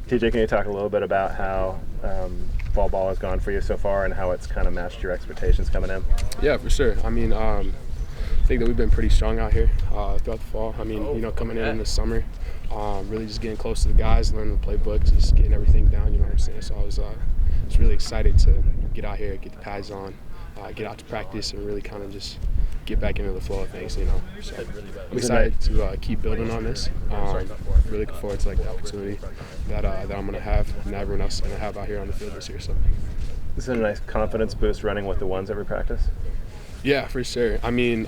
TJ, can you talk a little bit about how fall ball has gone for you so far and how it's kind of matched your expectations coming in? Yeah, for sure. I mean, I think that we've been pretty strong out here throughout the fall. I mean, coming in the summer, really just getting close to the guys, learning the playbook, just getting everything down, you know what I'm saying? So I was really excited to get out here, get the pads on, get out to practice, and really kind of just get back into the flow of things, So I'm excited to keep building on this. Really looking forward to the opportunity that I'm going to have and everyone else is going to have out here on the field this year. So is it a nice confidence boost running with the ones every practice? Yeah, for sure. I mean,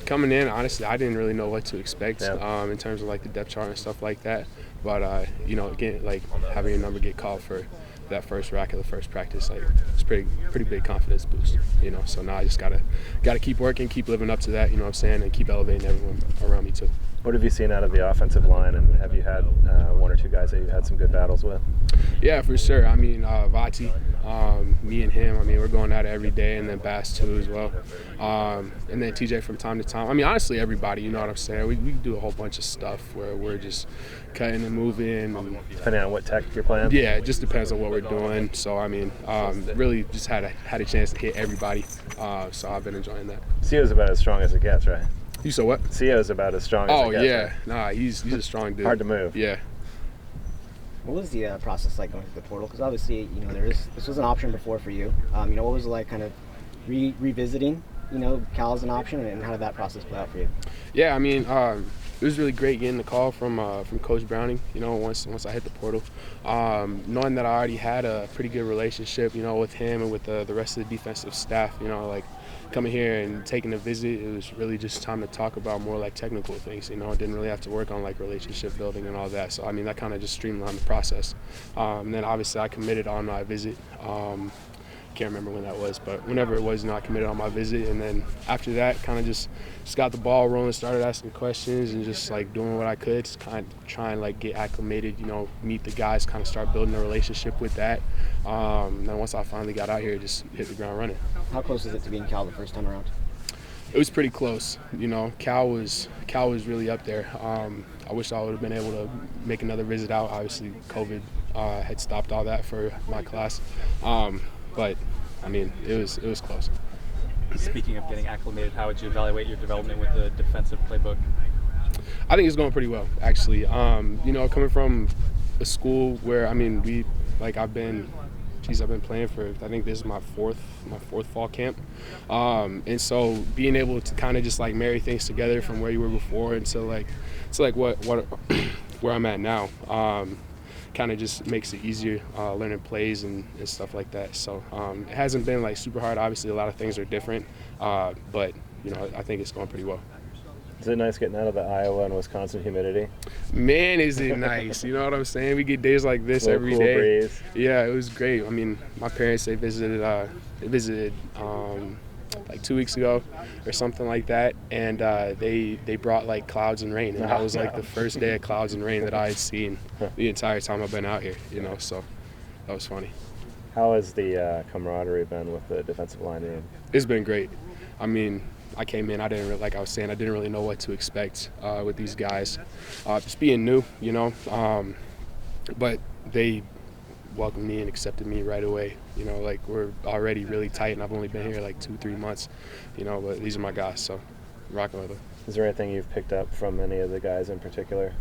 coming in, honestly, I didn't really know what to expect in terms of the depth chart and stuff like that. But again, having your number get called for that first rack of the first practice, it's pretty big confidence boost. So now I just gotta keep working, keep living up to that. You know what I'm saying, and keep elevating everyone around me too. What have you seen out of the offensive line, and have you had one or two guys that you've had some good battles with? Yeah, for sure. I mean, Vati, me and him, I mean, we're going at it every day, and then Bass too as well. And then TJ from time to time. I mean, honestly, everybody, you know what I'm saying? We do a whole bunch of stuff where we're just cutting and moving. And, depending on what tech you're playing? Yeah, it just depends on what we're doing. So, I mean, really just had a chance to hit everybody. So I've been enjoying that. CO's about as strong as it gets, right? You said what? CO's about as strong as it gets. Oh, yeah. Right? Nah, he's a strong dude. Hard to move. Yeah. What was the process like going through the portal? Because obviously, this was an option before for you. What was it like kind of revisiting, Cal as an option, and how did that process play out for you? Yeah, I mean, it was really great getting the call from Coach Browning, once I hit the portal. Knowing that I already had a pretty good relationship, with him and with the rest of the defensive staff, coming here and taking a visit, it was really just time to talk about more technical things. I didn't really have to work on relationship building and all that. So I mean, that kind of just streamlined the process. And then obviously I committed on my visit. Can't remember when that was, but whenever it was, I committed on my visit. And then after that, kind of just got the ball rolling, started asking questions and just doing what I could, just kind of try and get acclimated, meet the guys, kind of start building a relationship with that. And then once I finally got out here, just hit the ground running. How close is it to being Cal the first time around? It was pretty close. Cal was really up there. I wish I would have been able to make another visit out. Obviously, COVID had stopped all that for my class. But I mean, it was close. Speaking of getting acclimated, how would you evaluate your development with the defensive playbook? I think it's going pretty well, actually. Coming from a school where I've been playing for, I think this is my fourth fall camp, and so being able to kind of just marry things together from where you were before until what where I'm at now. Kind of just makes it easier learning plays and stuff like that. So it hasn't been super hard. Obviously, a lot of things are different, but I think it's going pretty well. Is it nice getting out of the Iowa and Wisconsin humidity? Man, is it nice. You know what I'm saying? We get days like this every day. Breeze. Yeah, it was great. I mean, my parents, they visited 2 weeks ago or something like that, and they brought clouds and rain, and that was the first day of clouds and rain that I had seen the entire time I've been out here, so that was funny. How has the camaraderie been with the defensive line room? It's been great. I mean, I came in, I didn't really know what to expect with these guys, just being new, but they welcomed me and accepted me right away. We're already really tight, and I've only been here 2-3 months, but these are my guys, so rocking with them. Is there anything you've picked up from any of the guys in particular?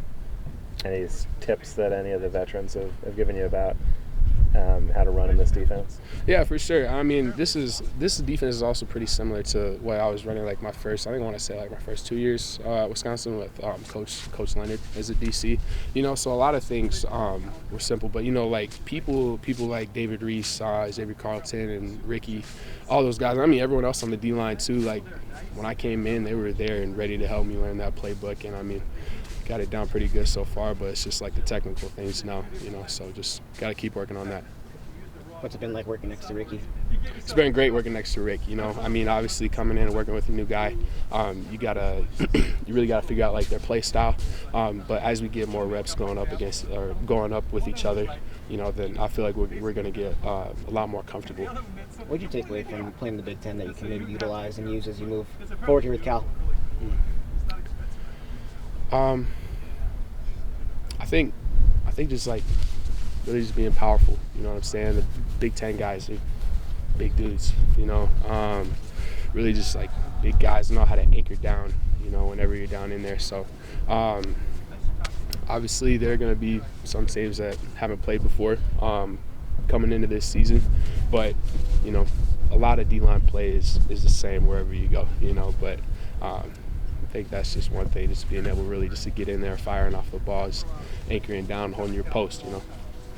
Any tips that any of the veterans have given you about how to run in this defense? Yeah, for sure. I mean, this defense is also pretty similar to what I was running my first 2 years at Wisconsin with Coach Leonard as a DC. So a lot of things were simple, but people like David Reese, Xavier Carlton, and Ricky, all those guys. I mean, everyone else on the D line too. When I came in, they were there and ready to help me learn that playbook, and I mean, got it down pretty good so far, but it's just the technical things now, so just got to keep working on that. What's it been like working next to Ricky? It's been great working next to Rick, I mean, obviously coming in and working with a new guy, you really gotta figure out their play style, but as we get more reps going up with each other, then I feel like we're gonna get a lot more comfortable. What did you take away from playing the Big Ten that you can maybe utilize and use as you move forward here with Cal? think just like really just being powerful. You know what I'm saying? The Big Ten guys are big dudes. You know, really just like big guys know how to anchor down. You know, whenever you're down in there. So. Obviously, there are going to be some teams that haven't played before coming into this season, but you know, a lot of D-line play is the same wherever you go. You know, but I think that's just one thing, just being able really just to get in there, firing off the balls, anchoring down, holding your post. You know.